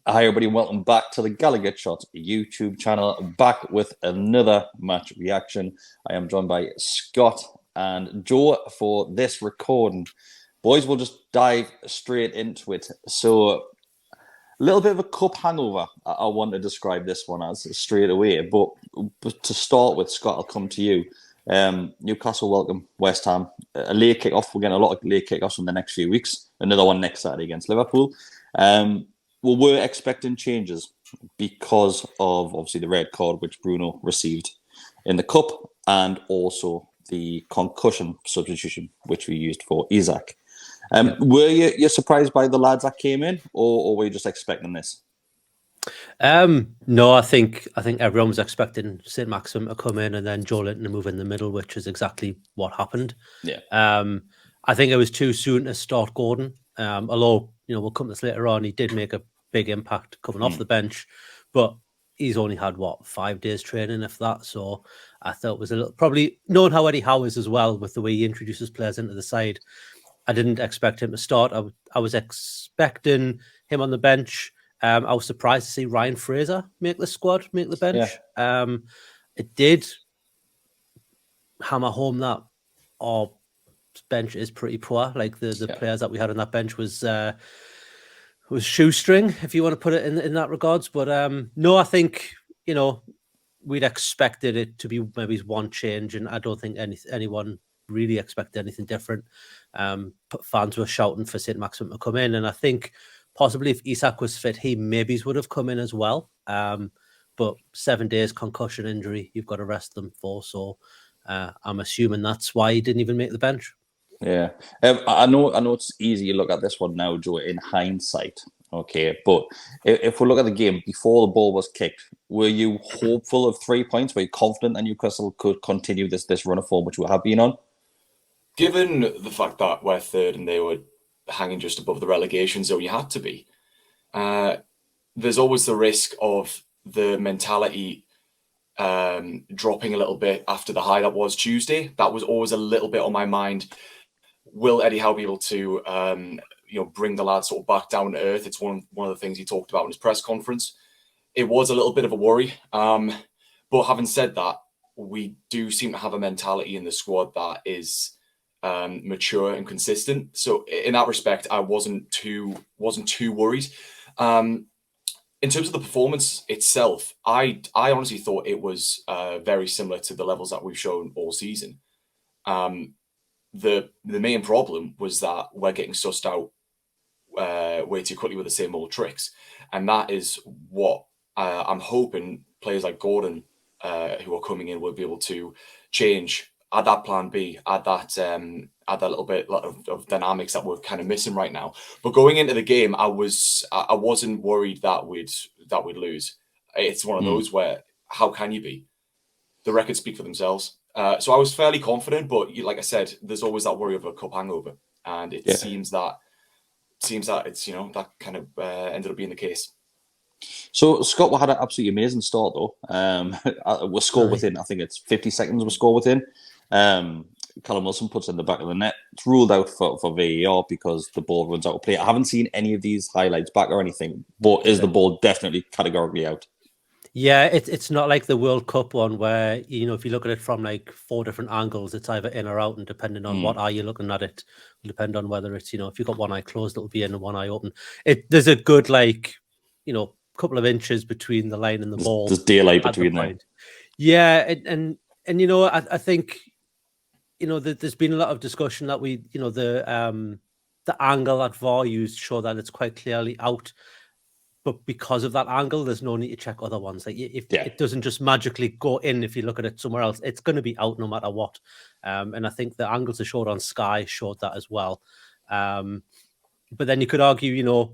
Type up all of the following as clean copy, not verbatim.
Hi, everybody, and welcome back to the Gallowgateshots YouTube channel. Back with another match reaction. I am joined by Scott and Joe for this recording. Boys, we'll just dive straight into it. So, a little bit of a cup hangover, I want to describe this one as straight away. But to start with, Scott, I'll come to you. Newcastle welcome West Ham. A late kick-off. We're getting a lot of late kick-offs in the next few weeks. Another one next Saturday against Liverpool. Well, we're expecting changes because of, obviously, the red card which Bruno received in the Cup and also the concussion substitution which we used for Isak. Were you surprised by the lads that came in or were you just expecting this? No, I think everyone was expecting St. Maxim to come in and then Joe Linton to move in the middle, which is exactly what happened. Yeah. I think it was too soon to start Gordon. Although, we'll come to this later on, he did make a big impact coming off the bench, but he's only had 5 days training, if that. So I thought it was a little, probably knowing how Eddie Howe is as well with the way he introduces players into the side. I didn't expect him to start. I was expecting him on the bench. I was surprised to see Ryan Fraser make the bench. Yeah. It did hammer home that our bench is pretty poor. Like the players that we had on that bench was shoestring, if you want to put it in that regards. But no, I think we'd expected it to be maybe one change, and I don't think anyone really expected anything different. Fans were shouting for St. Maxim to come in, and I think possibly if Isak was fit, he maybe would have come in as well. But 7 days concussion injury, you've got to rest them for. So I'm assuming that's why he didn't even make the bench. Yeah, I know it's easy to look at this one now, Joe, in hindsight. Okay, but if we look at the game before the ball was kicked, were you hopeful of 3 points? Were you confident that Newcastle could continue this run of form which we have been on? Given the fact that we're third and they were hanging just above the relegation zone, you had to be. There's always the risk of the mentality dropping a little bit after the high that was Tuesday. That was always a little bit on my mind. Will Eddie Howe be able to, bring the lads sort of back down to earth? It's one of the things he talked about in his press conference. It was a little bit of a worry. But having said that, we do seem to have a mentality in the squad that is mature and consistent. So in that respect, I wasn't too worried. In terms of the performance itself, I honestly thought it was very similar to the levels that we've shown all season. The main problem was that we're getting sussed out way too quickly with the same old tricks, and that is what I'm hoping players like Gordon, who are coming in, will be able to change. Add that plan B, add that little bit of dynamics that we're kind of missing right now. But going into the game, I wasn't worried that we'd lose. It's one of those where how can you be? The records speak for themselves. So I was fairly confident, but like I said, there's always that worry of a cup hangover, and it seems that it's that kind of ended up being the case. So Scott, we had an absolutely amazing start though. We'll score within, I think it's 50 seconds. We'll score within. Callum Wilson puts it in the back of the net. It's ruled out for VAR because the ball runs out of play. I haven't seen any of these highlights back or anything, but is the ball definitely categorically out? Yeah, it's not like the World Cup one where, if you look at it from like 4 different angles, it's either in or out, and depending on what eye you're looking at it, will depend on whether it's, if you've got one eye closed, it'll be in and one eye open. There's a good, couple of inches between the line and the ball. There's daylight between them. Yeah, and I think, there's been a lot of discussion that the angle that VAR used show that it's quite clearly out. But because of that angle, there's no need to check other ones. Like it doesn't just magically go in if you look at it somewhere else. It's going to be out no matter what. And I think the angles are showed on Sky showed that as well. But then you could argue,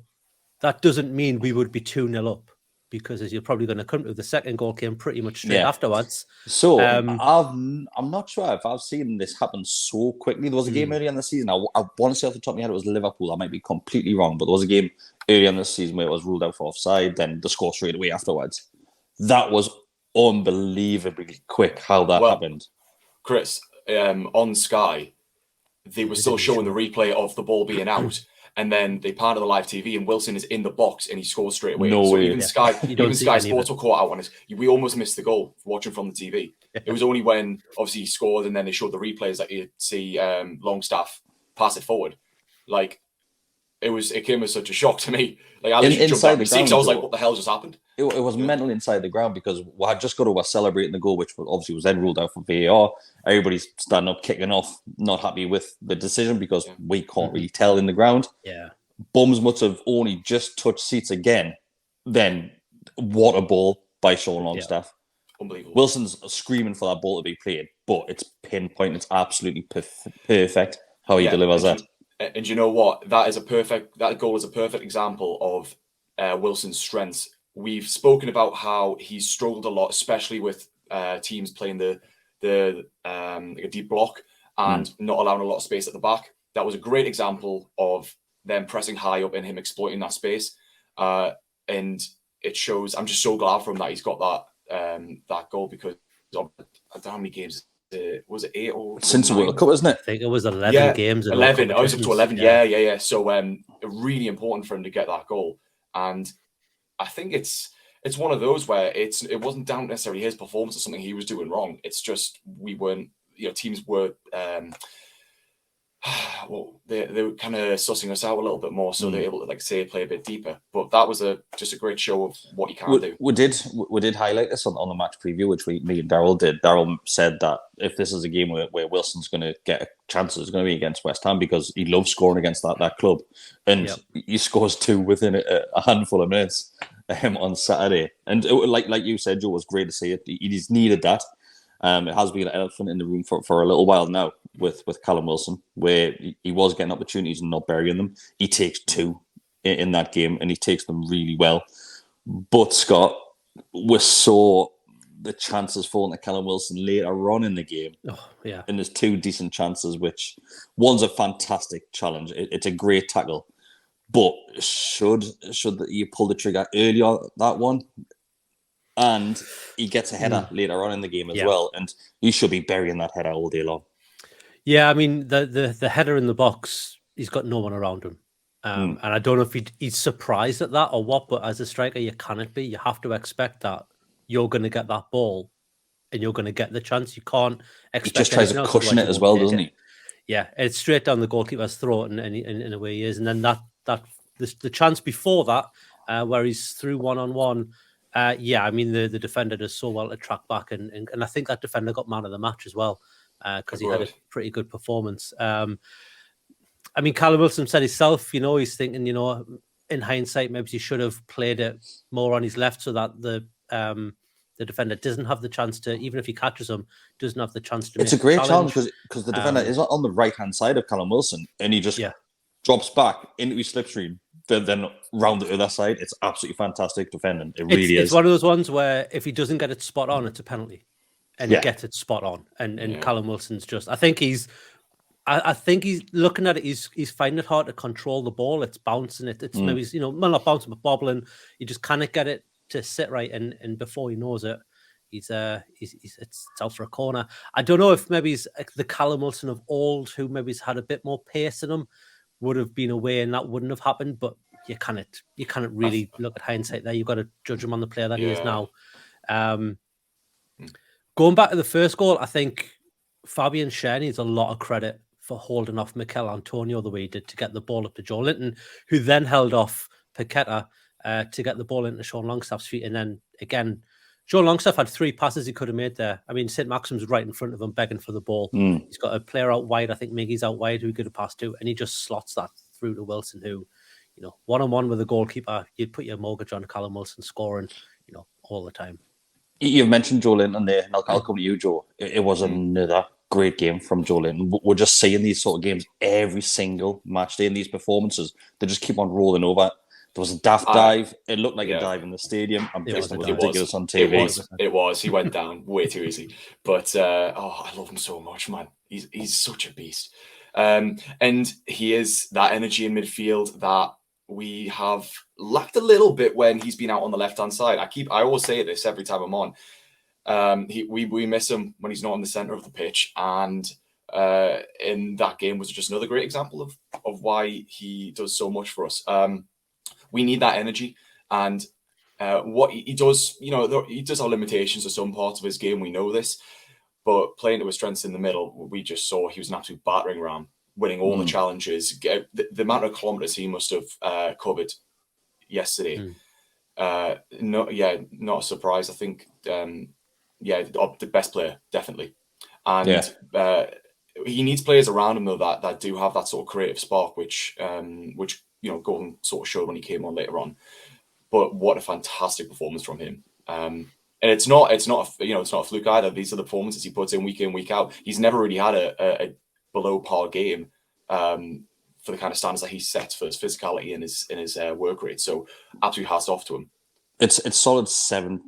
that doesn't mean we would be 2-0 up, because as you're probably going to come to, the second goal came pretty much straight afterwards. So I'm not sure if I've seen this happen so quickly. There was a game earlier in the season. I want to say off the top of my head it was Liverpool. I might be completely wrong, but there was a game earlier in the season where it was ruled out for offside, then the score straight away afterwards. That was unbelievably quick how that happened. Kris, on Sky, they were still showing the replay of the ball being out. And then they pan to the live TV, and Wilson is in the box, and he scores straight away. No so way. even Sky Sports were caught out on us. We almost missed the goal watching from the TV. It was only when obviously he scored, and then they showed the replays that you see Longstaff pass it forward. Like it came as such a shock to me. Like I literally jumped out of my seat. I was like, "What the hell just happened?" It was mental inside the ground because we had just got over celebrating the goal, which obviously was then ruled out for VAR. Everybody's standing up, kicking off, not happy with the decision because we can't really tell in the ground. Yeah. Bums must have only just touched seats again. Then what a ball by Sean Longstaff. Yeah. Unbelievable. Wilson's screaming for that ball to be played, but it's pinpoint. It's absolutely perfect how he delivers that. And you know what? That goal is a perfect example of Wilson's strengths. We've spoken about how he's struggled a lot, especially with teams playing the deep block and not allowing a lot of space at the back. That was a great example of them pressing high up and him exploiting that space. And it shows. I'm just so glad for him that he's got that goal because I don't know how many games. Was it 8 or since the World Cup, isn't it? I think it was 11 games. 11. I was up to 11. Yeah. So really important for him to get that goal, and I think it's one of those where it wasn't down necessarily his performance or something he was doing wrong. It's just we weren't, teams were they were kind of sussing us out a little bit more, so they're able to play a bit deeper. But that was just a great show of what you can do. We did highlight this on the match preview, which me and Daryl did. Daryl said that if this is a game where Wilson's going to get a chance, it's going to be against West Ham because he loves scoring against that club, and he scores 2 within a handful of minutes on Saturday. And like you said, Joe, it was great to see it. He's needed that. It has been an elephant in the room for a little while now with Callum Wilson, where he was getting opportunities and not burying them. He takes 2 in that game, and he takes them really well. But, Scott, we saw the chances falling to Callum Wilson later on in the game. Oh, yeah. And there's 2 decent chances, which one's a fantastic challenge. It's a great tackle. But should you pull the trigger earlier, that one? And he gets a header later on in the game as well, and he should be burying that header all day long. Yeah, I mean, the header in the box, he's got no one around him. And I don't know if he's surprised at that or what, but as a striker, you cannot be. You have to expect that you're going to get that ball and you're going to get the chance. You can't expect. He just tries to cushion it as well, doesn't he? Yeah, it's straight down the goalkeeper's throat in a way he is. And then the chance before that, where he's through one-on-one, I mean, the defender does so well to track back, and I think that defender got man of the match as well because he had a pretty good performance. I mean, Callum Wilson said himself, he's thinking, in hindsight, maybe he should have played it more on his left so that the defender doesn't have the chance to, even if he catches him, doesn't have the chance to. It's a great challenge because the defender is on the right hand side of Callum Wilson, and he just drops back into his slipstream. Then round the other side, it's absolutely fantastic defending. It really is. It's one of those ones where if he doesn't get it spot on, it's a penalty, and he gets it spot on. And Callum Wilson's just, I think he's looking at it. He's finding it hard to control the ball. It's bouncing. It's maybe not bouncing but bobbling. You just cannot get it to sit right, and before he knows it, it's out for a corner. I don't know if maybe he's the Callum Wilson of old, who maybe's had a bit more pace in him, would have been away and that wouldn't have happened, but you can't really look at hindsight there. You've got to judge him on the player that he is now. Going back to the first goal, I think Fabian Schär needs a lot of credit for holding off Mikel Antonio the way he did to get the ball up to Joe Linton, who then held off Paqueta to get the ball into Sean Longstaff's feet. And then again, Sean Longstaff had 3 passes he could have made there. I mean, St. Maxim's right in front of him, begging for the ball. He's got a player out wide. I think Miggy's out wide who he could have passed to, and he just slots that through to Wilson, who, one-on-one with a goalkeeper, you'd put your mortgage on Callum Wilson scoring, all the time. You've mentioned Joe Linton there, and I'll come to you, Joe. It was another great game from Joe Linton. We're just seeing these sort of games every single match day, and these performances, they just keep on rolling over. There was a daft dive. It looked like a dive in the stadium. I'm guessing it was ridiculous on TV. It was. He went down way too easy. But, I love him so much, man. He's such a beast. And he is that energy in midfield that we have lacked a little bit when he's been out on the left-hand side. I always say this every time I'm on. We miss him when he's not in the centre of the pitch. And in that game was just another great example of why he does so much for us. We need that energy, and what he does, he does have limitations to some parts of his game. We know this, but playing to his strengths in the middle, we just saw he was an absolute battering ram, winning all the challenges. The amount of kilometers he must have covered yesterday. Not a surprise. I think, the best player, definitely. And he needs players around him, though, that do have that sort of creative spark, which Gordon sort of showed when he came on later on. But what a fantastic performance from him. And it's not a fluke either. These are the performances he puts in, week out. He's never really had a below par game for the kind of standards that he sets for his physicality and his work rate. So absolutely hats off to him. It's solid 7+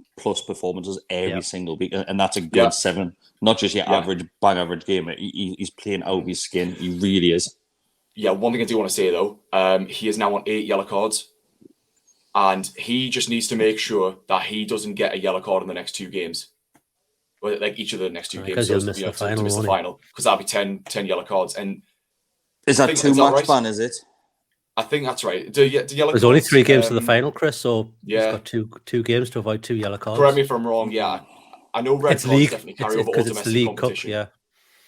performances every single week, and that's a good 7. Not just your average game. He's playing out of his skin. He really is. Yeah, one thing I do want to say though, he is now on 8 yellow cards, and he just needs to make sure that he doesn't get a yellow card in the next 2 games, like each of the next 2 games, because he'll miss the final, because that'll be 10 yellow cards. And is that too much ban? Is it? I think that's right. There's only 3 games to the final, Chris. So he's got two games to avoid 2 yellow cards. Correct me if I'm wrong. Yeah, I know red cards definitely carry over all domestic league competition. Cup,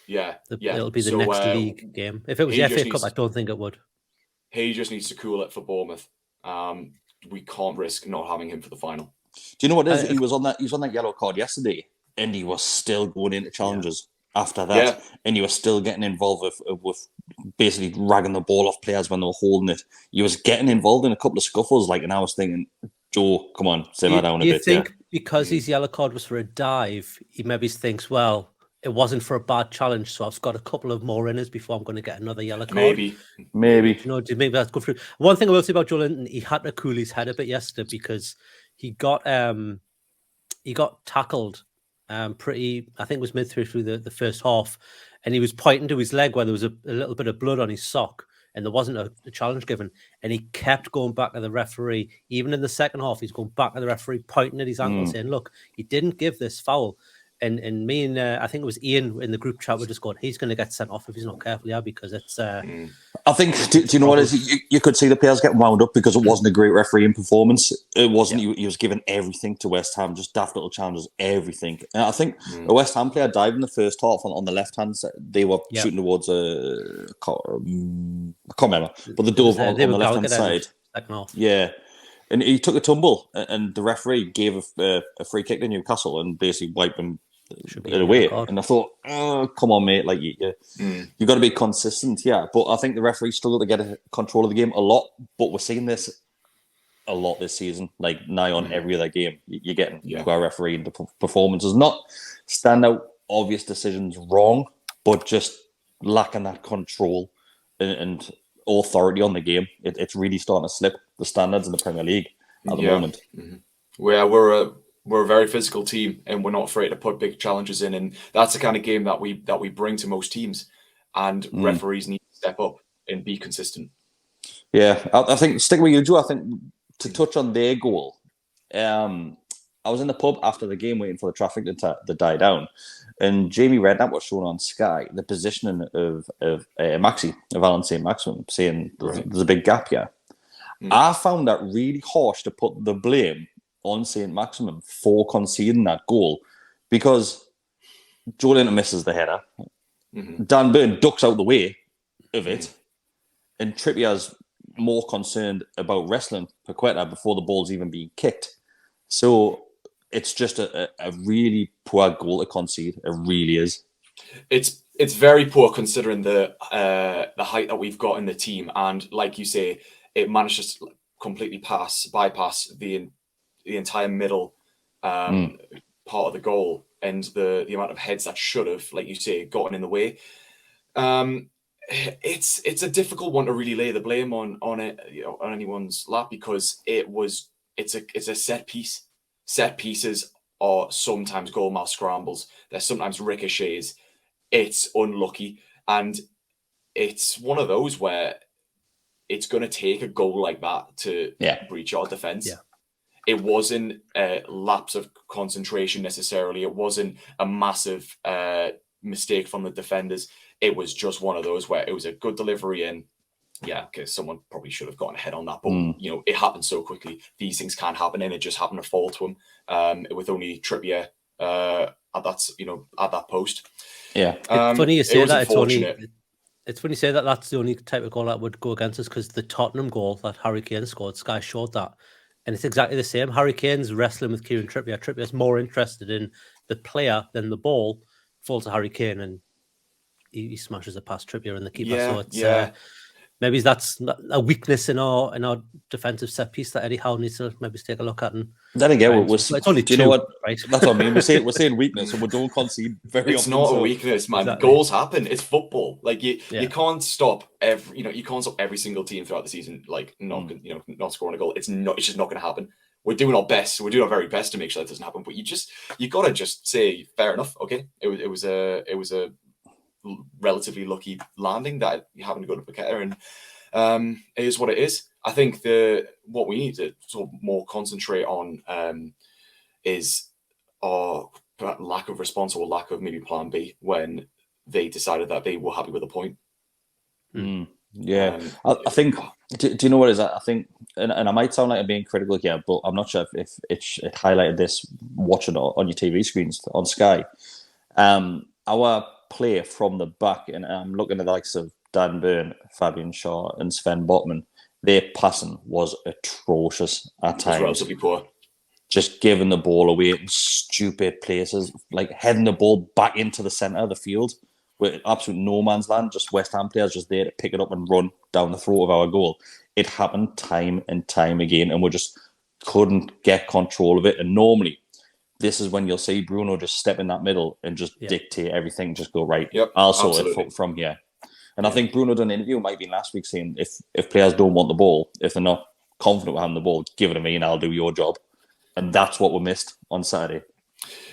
yeah. It'll be the next league game. If it was the FA Cup, I don't think it would. He just needs to cool it for Bournemouth. We can't risk not having him for the final. Do you know what it is? He was on that yellow card yesterday, and he was still going into challenges after that, and he was still getting involved with basically ragging the ball off players when they were holding it. He was getting involved in a couple of scuffles, and I was thinking, Joe, come on, simmer down a bit. Do you think because his yellow card was for a dive, he maybe thinks, well, it wasn't for a bad challenge, so I've got a couple of more inners before I'm going to get another yellow card? Maybe. Do you think that's good for him? One thing I will say about Joe Linton, he had to cool his head a bit yesterday because he got tackled pretty, I think it was midway through the first half, and he was pointing to his leg where there was a little bit of blood on his sock, and there wasn't a challenge given, and he kept going back to the referee. Even in the second half, he's going back to the referee, pointing at his ankle, saying, look, he didn't give this foul. And me and I think it was Ian in the group chat were just going, he's going to get sent off if he's not careful, because it's... I think, do you know what it is? You could see the players getting wound up because it wasn't a great refereeing performance. It wasn't. He was giving everything to West Ham, just daft little challenges, everything. And I think a West Ham player dived in the first half on the left-hand side. They were shooting towards I can't remember, but the dove on the left-hand side. Yeah. And he took a tumble, and the referee gave a free kick to Newcastle and basically wiped him away. And I thought, oh, come on, mate! Like you got to be consistent, But I think the referee struggled to get control of the game a lot. But we're seeing this a lot this season, like nigh on every other game. You're getting poor refereeing the performances, not standout obvious decisions wrong, but just lacking that control and authority on the game. It's really starting to slip the standards in the Premier League at the moment. We're a very physical team, and we're not afraid to put big challenges in, and that's the kind of game that we bring to most teams. And referees need to step up and be consistent. Yeah, I think sticking with you, Joe. I think to touch on their goal, I was in the pub after the game waiting for the traffic to die down, and Jamie Redknapp was shown on Sky the positioning of Valentine St-Maximin, saying there's a big gap here. I found that really harsh to put the blame on St-Maximin for conceding that goal, because Joe Linton misses the header, Dan Burn ducks out the way of it, and Trippier's more concerned about wrestling Paqueta before the ball's even being kicked. So it's just a really poor goal to concede. It really is. It's very poor considering the height that we've got in the team, and like you say, it manages to completely bypass the entire middle part of the goal, and the amount of heads that should have, like you say, gotten in the way. It's a difficult one to really lay the blame on anyone's lap, because it's a set piece. Set pieces are sometimes goalmouth scrambles. They're sometimes ricochets. It's unlucky, and it's one of those where it's going to take a goal like that to breach our defence. Yeah. It wasn't a lapse of concentration necessarily. It wasn't a massive mistake from the defenders. it was just one of those where it was a good delivery and yeah, because someone probably should have gotten ahead on that, but you know, it happened so quickly. These things can happen, and it just happened to fall to him with only Trippier at that post. Yeah, it's funny you say that. Unfortunate. It's funny you say that. That's the only type of goal that would go against us, because the Tottenham goal that Harry Kane scored, Sky showed that, and it's exactly the same. Harry Kane's wrestling with Kieran Trippier. Trippier's more interested in the player than the ball. Falls to Harry Kane, and he smashes it past Trippier and the keeper. Yeah, so it's maybe that's a weakness in our defensive set piece that Eddie Howe needs to maybe take a look at. And then again, it's only do you two, know what? right? That's what I mean. We're saying weakness, and we don't concede very It's often. not a weakness, man. Exactly. Goals happen. It's football. Like you can't stop every single team throughout the season like not scoring a goal. It's just not going to happen. We're doing our best. We're doing our very best to make sure that doesn't happen. But you gotta just say fair enough. Okay, it was a relatively lucky landing that you happen to go to Paqueta, and it is what it is. I think what we need to sort of more concentrate on is our lack of response or lack of maybe plan B when they decided that they were happy with a point. Yeah, I think. Do you know what it is? I think, and I might sound like I'm being critical here, but I'm not sure if it highlighted this watching it on your TV screens on Sky. Our play from the back, and I'm looking at the likes of Dan Burn, Fabian Shaw, and Sven Botman. Their passing was atrocious at times. It was relatively poor. Just giving the ball away in stupid places, like heading the ball back into the centre of the field with absolute no man's land. Just West Ham players just there to pick it up and run down the throat of our goal. It happened time and time again, and we just couldn't get control of it. And normally, this is when you'll see Bruno just step in that middle and just dictate everything. Just go, right, I'll sort it from here. And I think Bruno done an interview, might be last week, saying if players don't want the ball, if they're not confident with having the ball, give it to me and I'll do your job. And that's what we missed on Saturday.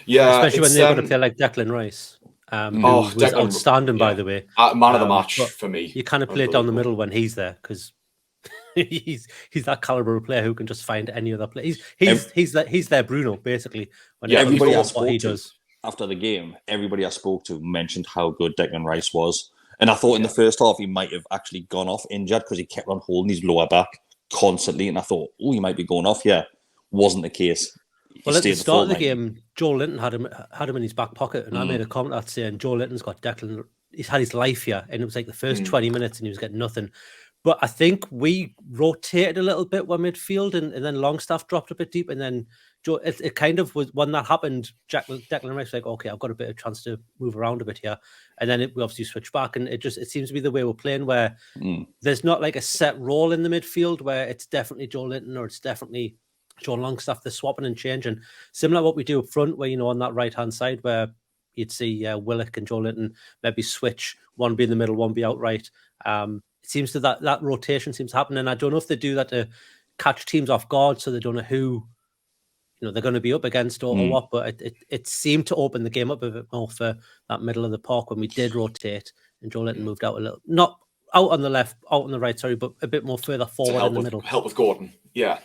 Yeah, especially when they're going to play like Declan Rice, who was Declan, outstanding, by the way. Man of the match for me. You kind of play it down the middle when he's there, because he's that caliber of player who can just find any other player. He's their Bruno, basically. When everybody I spoke to after the game, everybody I spoke to mentioned how good Declan Rice was. And I thought in the first half he might have actually gone off injured because he kept on holding his lower back constantly. And I thought, he might be going off. Yeah, wasn't the case. Well, at the start of the game, Joe Linton had him in his back pocket, and I made a comment out saying Joe Linton's got Declan. He's had his life here, and it was like the first 20 minutes, and he was getting nothing. But I think we rotated a little bit when midfield, and then Longstaff dropped a bit deep, and then Joe. It kind of was when that happened. Declan Rice was like, okay, I've got a bit of chance to move around a bit here, and then we obviously switched back, and it seems to be the way we're playing, where there's not like a set role in the midfield where it's definitely Joe Linton or it's definitely John Longstaff. They're swapping and changing, similar to what we do up front, where on that right hand side where you'd see Willock and Joe Linton maybe switch, one be in the middle, one be outright. It seems that rotation seems to happen, and I don't know if they do that to catch teams off guard, so they don't know who they're going to be up against or what. But it seemed to open the game up a bit more for that middle of the park when we did rotate, and Joe Linton moved out a little, not out on the left, out on the right, sorry, but a bit more further forward in the middle. Help with Gordon, yeah.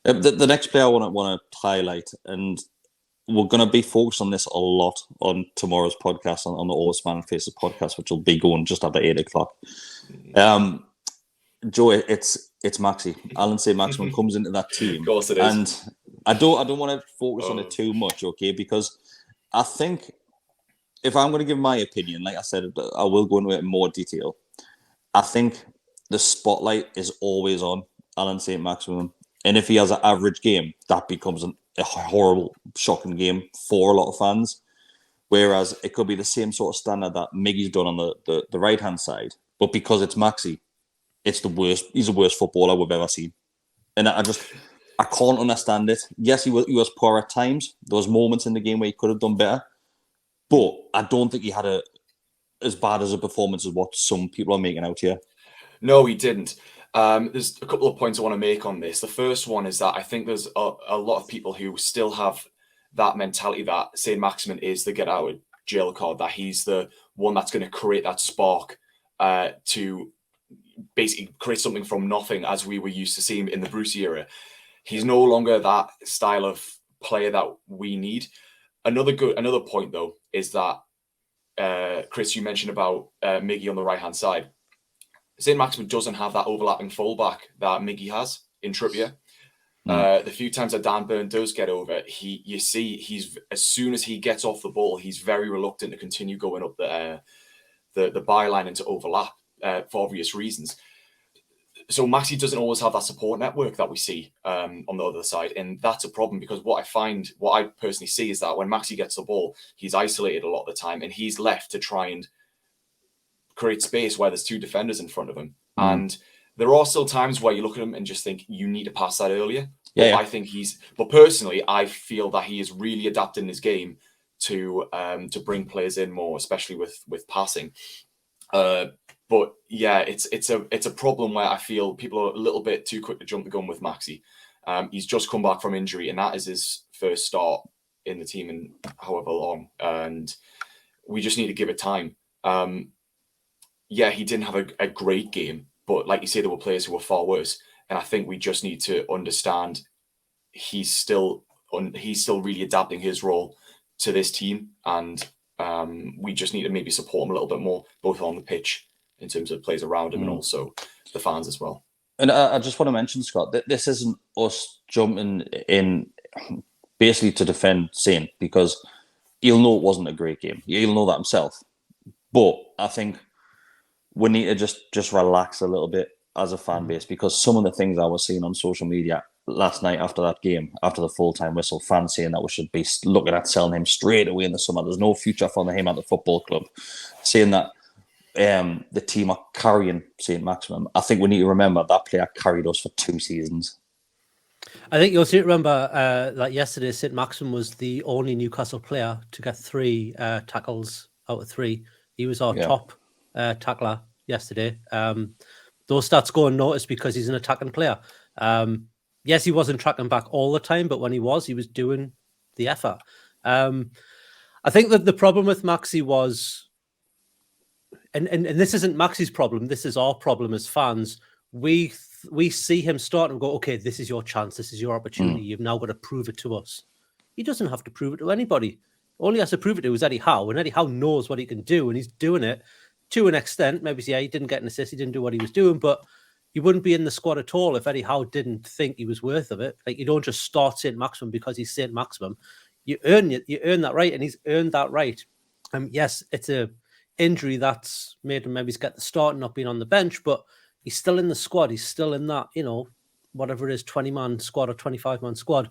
The next player I want to highlight, and we're going to be focused on this a lot on tomorrow's podcast, on the All Smiling Faces podcast, which will be going just after 8 o'clock. Joe, it's Maxi. Alan Saint-Maximin comes into that team. Of course it is. And I don't want to focus on it too much, okay? Because I think if I'm going to give my opinion, like I said, I will go into it in more detail. I think the spotlight is always on Alan Saint-Maximin. And if he has an average game, that becomes a horrible, shocking game for a lot of fans. Whereas it could be the same sort of standard that Miggy's done on the right-hand side. But because it's Maxi, it's the worst. He's the worst footballer we've ever seen. And I can't understand it. Yes, he was poor at times. There was moments in the game where he could have done better. But I don't think he had as bad as a performance as what some people are making out here. No, he didn't. There's a couple of points I want to make on this. The first one is that I think there's a lot of people who still have that mentality that Saint-Maximin is the get out of jail card, that he's the one that's going to create that spark to basically create something from nothing, as we were used to seeing in the Brucey era. He's no longer that style of player that we need. Another point, though, is that Kris, you mentioned about Miggy on the right-hand side. St. Maximin doesn't have that overlapping fullback that Miggy has in Trippier. The few times that Dan Burn does get over, you see he's, as soon as he gets off the ball, he's very reluctant to continue going up the byline and to overlap for obvious reasons. So Maxi doesn't always have that support network that we see on the other side, and that's a problem, because what I personally see is that when Maxi gets the ball, he's isolated a lot of the time, and he's left to try and create space where there's two defenders in front of him. And there are still times where you look at him and just think you need to pass that earlier. Yeah. But personally, I feel that he is really adapting his game to bring players in more, especially with passing. But yeah, it's a problem where I feel people are a little bit too quick to jump the gun with Maxi. He's just come back from injury, and that is his first start in the team in however long, and we just need to give it time. Yeah, he didn't have a great game, but like you say, there were players who were far worse, and I think we just need to understand he's still really adapting his role to this team, and we just need to maybe support him a little bit more, both on the pitch in terms of players around him and also the fans as well. And I just want to mention, Scott, that this isn't us jumping in basically to defend Saint, because he'll know it wasn't a great game. He'll know that himself. But I think we need to just relax a little bit as a fan base, because some of the things I was seeing on social media last night after that game, after the full-time whistle, fans saying that we should be looking at selling him straight away in the summer. There's no future for him at the football club. Saying that the team are carrying St. Maximin. I think we need to remember that player carried us for 2 seasons. I think you'll see, remember that yesterday St. Maximin was the only Newcastle player to get 3 tackles out of 3. He was our top tackler yesterday. Those stats go unnoticed because he's an attacking player. Yes, he wasn't tracking back all the time, but when he was doing the effort. I think that the problem with Maxi was, and this isn't Maxi's problem, this is our problem as fans. We see him start and go, okay, this is your chance, this is your opportunity. You've now got to prove it to us. He doesn't have to prove it to anybody. All he has to prove it to is Eddie Howe, and Eddie Howe knows what he can do, and he's doing it to an extent. Maybe he didn't get an assist, he didn't do what he was doing, but he wouldn't be in the squad at all if Eddie Howe didn't think he was worth of it. Like, you don't just start St. Maximin because he's St. Maximin. You earn that right, and he's earned that right. Yes, it's a injury that's made him maybe get the start and not being on the bench, but he's still in the squad. He's still in that, whatever it is, 20-man squad or 25-man squad.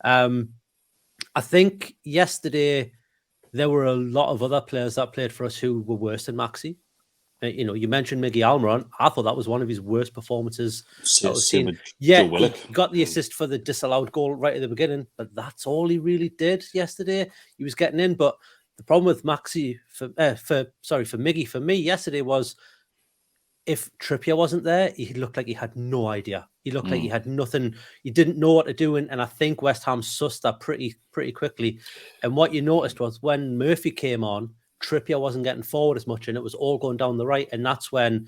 I think yesterday there were a lot of other players that played for us who were worse than Maxi. You mentioned Miggy Almiron. I thought that was one of his worst performances that was seen. Yeah, he got the assist for the disallowed goal right at the beginning, but that's all he really did yesterday. He was getting in, but the problem with Maxi for Miggy, for me yesterday, was if Trippier wasn't there, he looked like he had no idea. He looked like he had nothing. He didn't know what to do, and I think West Ham sussed that pretty quickly. And what you noticed was when Murphy came on, Trippier wasn't getting forward as much, and it was all going down the right. And that's when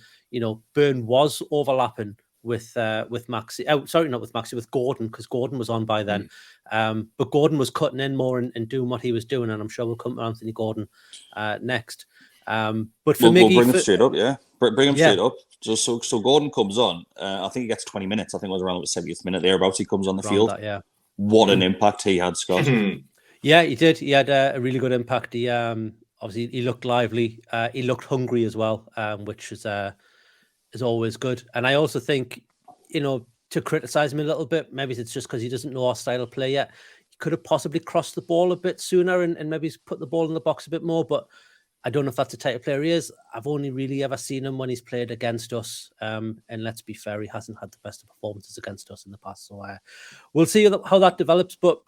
Burn was overlapping with Maxi. Oh, sorry, not with Maxi, with Gordon, because Gordon was on by then. But Gordon was cutting in more and doing what he was doing, and I'm sure we'll come to Anthony Gordon next. But for Miggy, we'll bring him straight up, yeah. Bring him straight up. Just so Gordon comes on. I think he gets 20 minutes. I think it was around the 70th minute thereabouts. He comes on the field. What an impact he had, Scott. Yeah, he did. He had a really good impact. He obviously he looked lively. He looked hungry as well, which is always good. And I also think, to criticize him a little bit, maybe it's just because he doesn't know our style of play yet. He could have possibly crossed the ball a bit sooner and maybe put the ball in the box a bit more, but I don't know if that's the type of player he is. I've only really ever seen him when he's played against us. And let's be fair, he hasn't had the best of performances against us in the past. So we'll see how that develops. But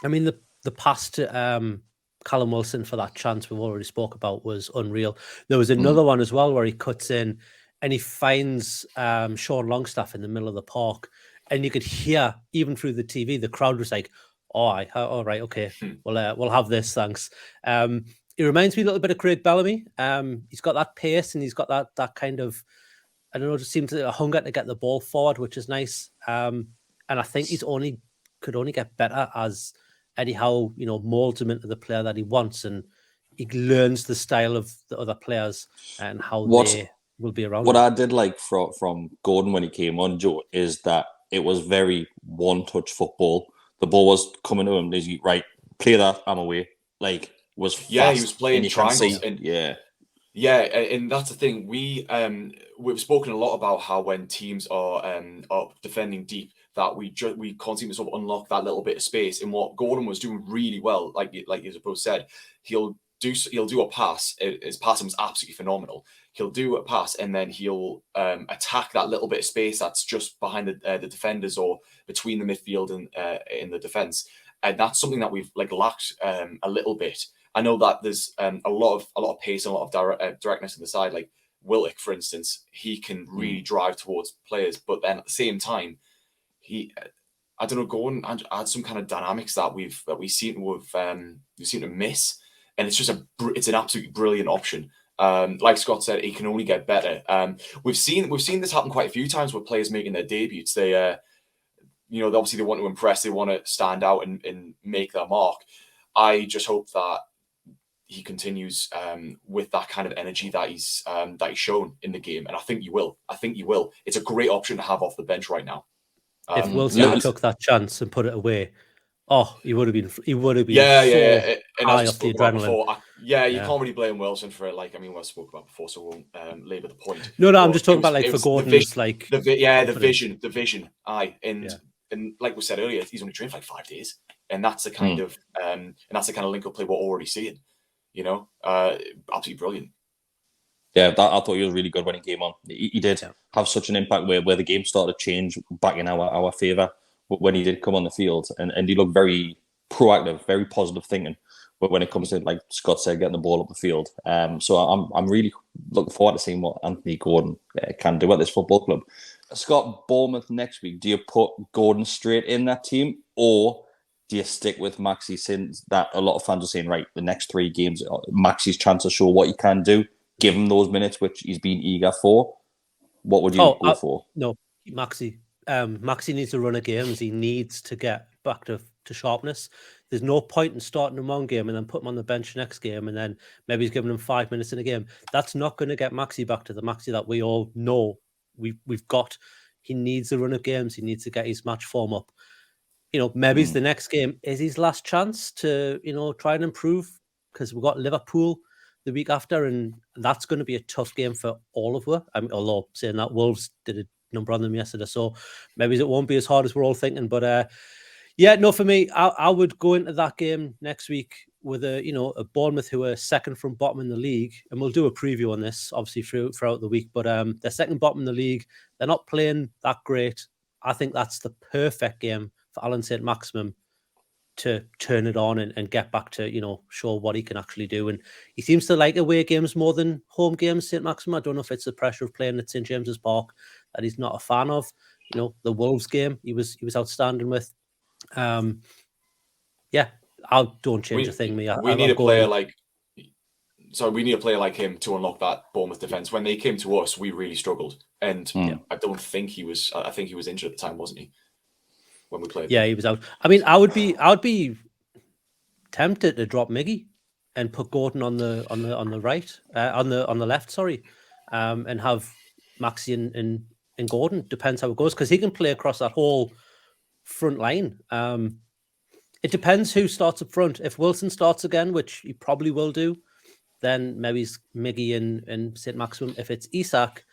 I mean, the pass to Callum Wilson for that chance we've already spoke about was unreal. There was another one as well where he cuts in and he finds Sean Longstaff in the middle of the park. And you could hear, even through the TV, the crowd was like, all right, okay, we'll have this, thanks. He reminds me a little bit of Craig Bellamy. He's got that pace and he's got that kind of, I don't know, just seems a hunger to get the ball forward, which is nice. And I think could only get better as Eddie Howe, molds him into the player that he wants. And, he learns the style of the other players and how they will be around. What I did like from Gordon when he came on, Joe, is that it was very one-touch football. The ball was coming to him. He's right, play that, I'm away. Like, was fast. Yeah, he was playing and triangles. Yeah, and that's the thing. We've spoken a lot about how when teams are defending deep, that we can't seem to sort of unlock that little bit of space. And what Gordon was doing really well, like as both said, he'll do a pass. His passing was absolutely phenomenal. He'll do a pass and then he'll attack that little bit of space that's just behind the defenders or between the midfield and in the defense. And that's something that we've lacked a little bit. I know that there's a lot of pace and a lot of directness on the side. Like Willock, for instance, he can really drive towards players, but then at the same time, I don't know, Gordon add some kind of dynamics that we seem to miss, and it's just it's an absolutely brilliant option. Like Scott said, he can only get better. We've seen this happen quite a few times with players making their debuts. They obviously they want to impress, they want to stand out and make their mark. I just hope that he continues with that kind of energy that he's shown in the game, and I think you will. It's a great option to have off the bench right now. If Wilson took that chance and put it away, he would have been. Yeah. And high off the adrenaline. Before, you can't really blame Wilson for it. We've spoken about before, so we won't labour the point. No, I'm just talking about for Gordon's the vision. And like we said earlier, he's only trained for 5 days, and that's the kind of link up play we're already seeing. Absolutely brilliant. Yeah, I thought he was really good when he came on. He did have such an impact where the game started to change back in our favour when he did come on the field, and he looked very proactive, very positive thinking. But when it comes to, like Scott said, getting the ball up the field, so I'm really looking forward to seeing what Anthony Gordon can do at this football club. Scott, Bournemouth next week. Do you put Gordon straight in that team, or do you stick with Maxi, since that a lot of fans are saying, right, the next 3 games, Maxi's chance to show what he can do, give him those minutes which he's been eager for? What would you go for? No, Maxi. Maxi needs to run a games. He needs to get back to sharpness. There's no point in starting him one game and then put him on the bench next game, and then maybe he's giving him 5 minutes in a game. That's not going to get Maxi back to the Maxi that we all know we've got. He needs a run of games. He needs to get his match form up. Maybe the next game is his last chance to, try and improve, because we've got Liverpool the week after, and that's going to be a tough game for all of us. Although saying that, Wolves did a number on them yesterday, so maybe it won't be as hard as we're all thinking. But for me, I would go into that game next week with a Bournemouth who are second from bottom in the league, and we'll do a preview on this obviously throughout the week. But they're second bottom in the league. They're not playing that great. I think that's the perfect game for Alan St-Maximin to turn it on and get back to, show what he can actually do. And he seems to like away games more than home games, St-Maximin. I don't know if it's the pressure of playing at St. James's Park that he's not a fan of. The Wolves game, he was outstanding with. I don't change a thing. We need a player like him to unlock that Bournemouth defence. When they came to us, we really struggled. And I don't think he was, I think he was injured at the time, wasn't he? When we played. Yeah, he was out. I would be tempted to drop Miggy and put Gordon on the right, on the left, sorry, and have Maxi and Gordon. Depends how it goes, because he can play across that whole front line. It depends who starts up front. If Wilson starts again, which he probably will do, then maybe it's Miggy and St-Maximin. If it's Isak,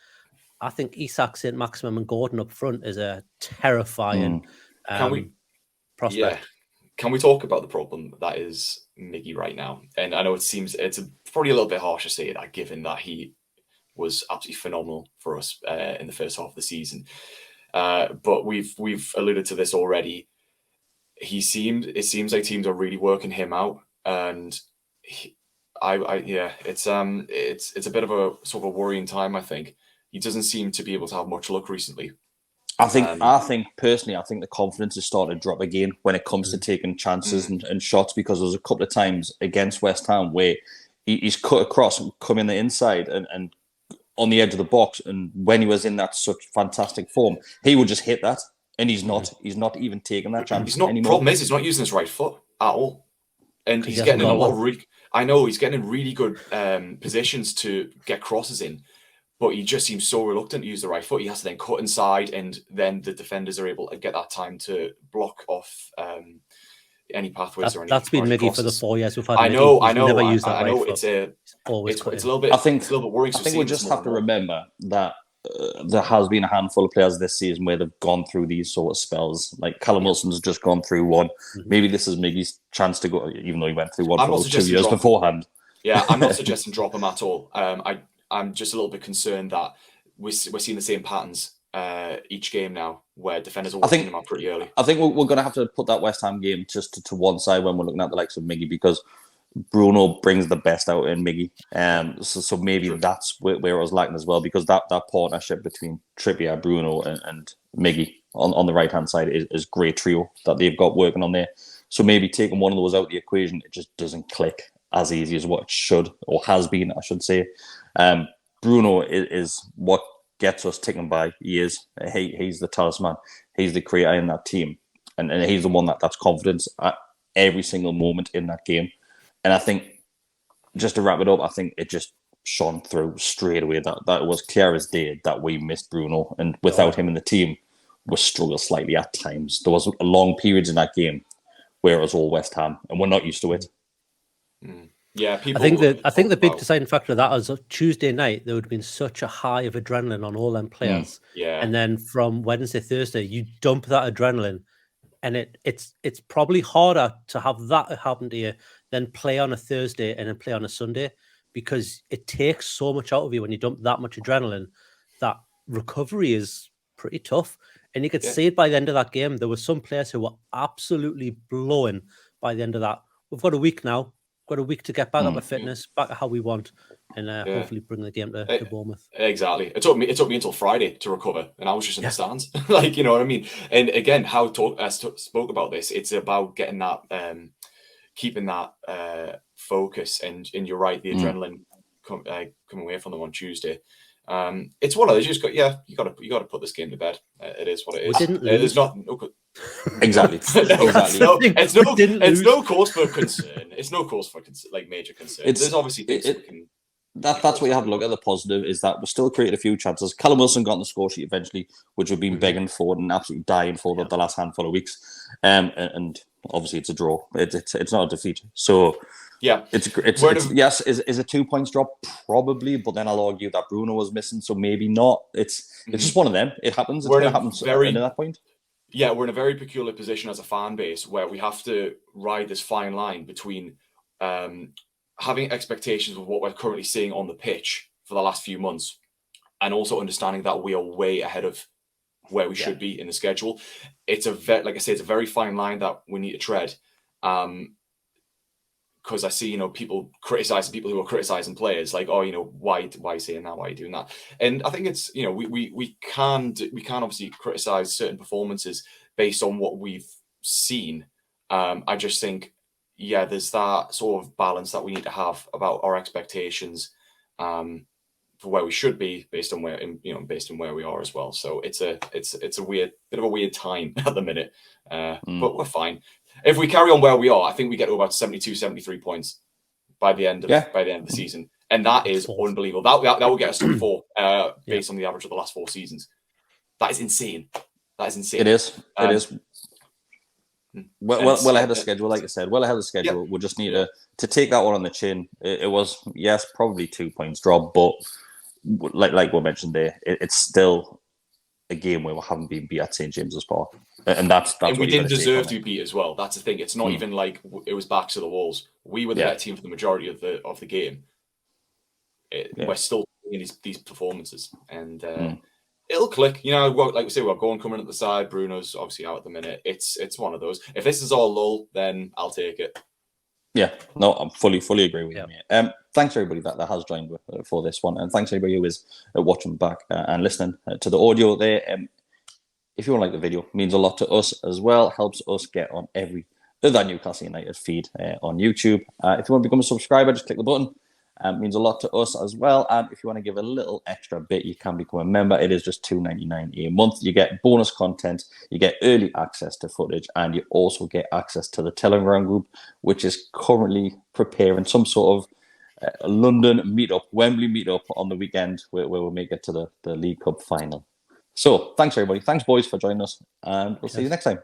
I think Isak, St-Maximin and Gordon up front is a terrifying prospect. Yeah. Can we talk about the problem that is Miggy right now? And I know it's probably a little bit harsh to say that, given that he was absolutely phenomenal for us in the first half of the season. But we've alluded to this already. It seems like teams are really working him out, and it's a bit of a sort of a worrying time. I think he doesn't seem to be able to have much luck recently. I think personally, the confidence has started to drop again when it comes to taking chances and shots, because there's a couple of times against West Ham where he's cut across and come in the inside and on the edge of the box, and when he was in that such fantastic form, he would just hit that, and he's not even taking that chance anymore. Problem is, he's not using his right foot at all, and he's getting in a lot of I know he's getting in really good positions to get crosses in, but he just seems so reluctant to use the right foot. He has to then cut inside, and then the defenders are able to get that time to block off any pathways or any. That's been Miggy for the 4 years we've had. I know. Never used that I know. right foot. It's a little bit. I think it's a little bit worrying. I think we just have to remember that there has been a handful of players this season where they've gone through these sort of spells. Like Callum Wilson's just gone through one. Maybe this is Miggy's chance to go, even though he went through one for 2 years beforehand. Yeah, I'm not suggesting drop him at all. I'm just a little bit concerned that we're seeing the same patterns each game now, where defenders are watching them out pretty early. I think we're going to have to put that West Ham game just to one side when we're looking at the likes of Miggy, because Bruno brings the best out in Miggy. So maybe that's where it was lacking as well, because that partnership between Trippier, Bruno, and Miggy on the right-hand side is great trio that they've got working on there. So maybe taking one of those out of the equation, it just doesn't click as easy as what it should, or has been, I should say. Bruno is what gets us ticking by. He's the talisman. He's the creator in that team. And he's the one that's confidence at every single moment in that game. And I think, just to wrap it up, I think it just shone through straight away that it was clear as day that we missed Bruno. And without him in the team, we struggled slightly at times. There was long periods in that game where it was all West Ham, and we're not used to it. Yeah, I think the big deciding factor of that is Tuesday night there would have been such a high of adrenaline on all them players. And then from Wednesday, Thursday, you dump that adrenaline, and it's probably harder to have that happen to you than play on a Thursday and then play on a Sunday, because it takes so much out of you when you dump that much adrenaline. That recovery is pretty tough. And you could see it by the end of that game. There were some players who were absolutely blowing by the end of that. We've got a week now. Got a week to get back up to fitness, back to how we want, and hopefully bring the game to Bournemouth. Exactly. It took me until Friday to recover, and I was just in the stands. Like, you know what I mean? And again, how spoke about this. It's about getting that, keeping that focus. And you're right, the adrenaline coming away from them on Tuesday. It's one of those. You got to put this game to bed. It is what it is. We didn't lose. There's not no. Exactly. It's no cause for concern. It's no cause for major concern. There's obviously things we can. That's what you have to look at. The positive is that we still created a few chances. Callum Wilson got on the score sheet eventually, which we've been begging for and absolutely dying for the last handful of weeks. And obviously it's a draw. It's not a defeat. So yeah, yes. Is a 2 points drop? Probably, but then I'll argue that Bruno was missing, so maybe not. It's just one of them. It happens. It's going to happen at that point. Yeah, we're in a very peculiar position as a fan base where we have to ride this fine line between having expectations of what we're currently seeing on the pitch for the last few months, and also understanding that we are way ahead of where we should be in the schedule. It's like I say, it's a very fine line that we need to tread. Because I see, people criticizing people who are criticizing players, like, why are you saying that? Why are you doing that? And I think it's, we can obviously criticize certain performances based on what we've seen. I just think, there's that sort of balance that we need to have about our expectations for where we should be based on where we are as well. So it's a bit of a weird time at the minute, but we're fine. If we carry on where we are, I think we get to about 72, 73 points by the end of the season. And that is unbelievable. That will get us to 4 based on the average of the last 4 seasons. That is insane. It is. Well ahead of schedule, like I said. Well ahead of schedule. We'll just need to take that one on the chin. It was, probably 2 points drop, but like we mentioned there, it's still a game where we haven't been beat at St James's Park, and that's and we didn't deserve to be beat as well. That's the thing. It's not even like it was back to the walls. We were the better team for the majority of the game. We're still doing these performances, and it'll click. Like we say, we've got Gordon coming at the side. Bruno's obviously out at the minute. It's one of those. If this is all lull, then I'll take it. Yeah, no, I'm fully agree with you. Thanks everybody that has joined for this one, and thanks everybody who is watching back and listening to the audio there. If you want to like the video, it means a lot to us as well. Helps us get on every other Newcastle United feed on YouTube. If you want to become a subscriber, just click the button Means a lot to us as well. And if you want to give a little extra bit, you can become a member. It is just $2.99 a month. You get bonus content, you get early access to footage, and you also get access to the Telegram group, which is currently preparing some sort of London meetup, Wembley meetup on the weekend, where we'll make it to the League Cup final. So thanks, everybody. Thanks, boys, for joining us, and we'll see you next time.